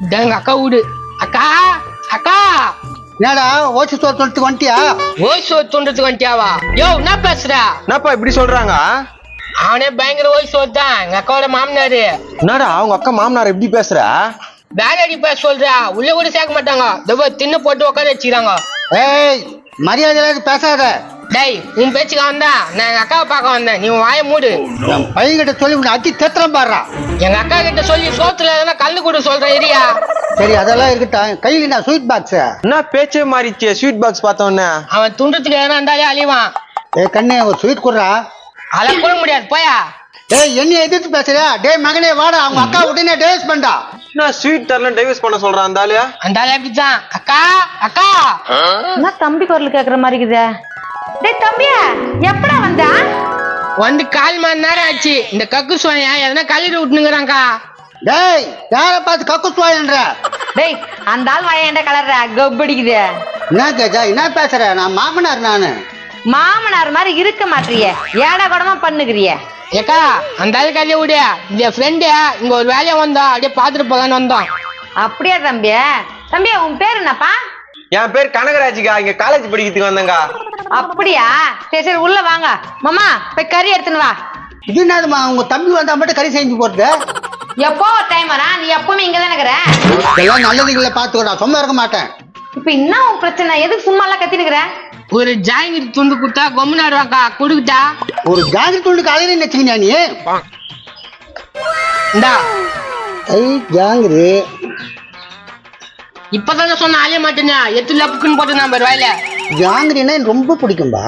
எங்க அக்கா வீடு. அக்கா அக்கா என்னடா ஓச்சு சொல்றதுக்கு வந்துட்டியா? ஓய்ஸ் தோன்றதுக்கு வந்துட்டியாவா? யோ என்ன பேசுற? என்னப்பா இப்படி சொல்றாங்க? அவனே பயங்கர ஓய்ஸ் தான் எங்க அக்காவோட மாமனாரு. என்னடா அவங்க அக்கா மாமனார் எப்படி பேசுற? வேலைடி பேச சொல்றா, உள்ள கூட சேர்க்க மாட்டாங்க. தின்னு போட்டு உட்கார வச்சுக்கிறாங்க. ஏய் மரியாதை பேசாத. டேய் உன் பேச்சுக்க வந்தா நான் எங்க அக்காவை பார்க்க வந்தேன். நீ வாய மூடு. என் பையன்கிட்ட சொல்லி உன்னை அத்தி தேத்திரம் பாடுறா. எங்க அக்கா கிட்ட சொல்லி சோத்துல எதனா கல்லு கூட சொல்றேன் இரியா. சரி அதெல்லாம் இருக்கட்டும், கையில நான் ஸ்வீட் பாக்ஸ். என்ன பேச்சே மாறிச்சு ஸ்வீட் பாக்ஸ் பார்த்தோன்னே? அவன் துண்டத்துக்கு எதனா இருந்தாலே அழிவான். ஏய் கண்ணே ஒரு ஸ்வீட் குடுறா. அதெல்லாம் கூட முடியாது போயா. டேய் என்ன எதிர்த்து பேசுறியா? டேய் மகனே வாடா, அவங்க அக்கா உடனே டேஸ் பண்ணா. என்ன ஸ்வீட் தரல டைவர்ஸ் பண்ண சொல்றான் அந்த ஆளு? அந்த ஆளு அப்படிதான். அக்கா அக்கா என்ன தம்பி குரல் கேக்குற மாதிரி இருக்குதே? டேய் தம்பியா, எப்படா வந்தா? வந்து 1/4 மணி நேரம் ஆச்சு. இந்த கக்கு சோயா எதனா கல்லிட்டு விட்டுனுங்கிறாங்கக்கா. டேய் யார பார்த்து கக்குசுவாயன்ற? டேய் அந்த ஆள் வாயேண்ட கலர்ற கப்படிக்குது. என்ன கேஜா என்ன பேசுற? நான் மாமனார் நானு. மாமனார் மாதிரி இருக்க மாட்டிய, ஏடா கூடமா பண்ணுகிறிய. ஏக்கா அந்த ஆளு கல்லிய விடு. இந்த ஃப்ரெண்டு இங்க ஒரு வேலையா வந்தோம், அப்படியே பாத்துட்டு போகலான்னு வந்தோம். அப்படியா தம்பியா? தம்பியா உன் பேர் என்னப்பா? என் பேர் கனகராஜிக்கா, இங்க காலேஜ் படிக்கிறதுக்கு வந்தேங்க. அப்படியா? சரி சரி உள்ள வாங்க மாமா, போய் கறி எடுத்துன்னு வா. இது என்னதுமா, உங்க தம்பி வந்தா மட்டும் கறி செஞ்சு போறது? எப்போ ஒரு டைம் வரா? நீ எப்பவுமே இங்கதானே இருக்கிற. எல்லாம் நல்லதுகளை பார்த்துக்கோ, நான் சும்மா இருக்க மாட்டேன். இப்ப என்ன உன் பிரச்சனை? எதுக்கு சும்மா எல்லாம் கத்தினுக்கிற? ஒரு ஜாங்கிரி துண்டு கொடுத்தா கொம்முனாருவாக்கா கொடுக்கிட்டா. ஒரு ஜாங்கிரி துண்டுக்கு அழகு நினைச்சுக்கியா நீ? இந்தா ஜாங்கிரி இப்பதானே சொன்ன அழிய மாட்டேன்னா எத்துல புக்குன்னு போட்டு நான் வாயில. ஜாங்கிரின்னா எனக்கு ரொம்ப பிடிக்கும்பா.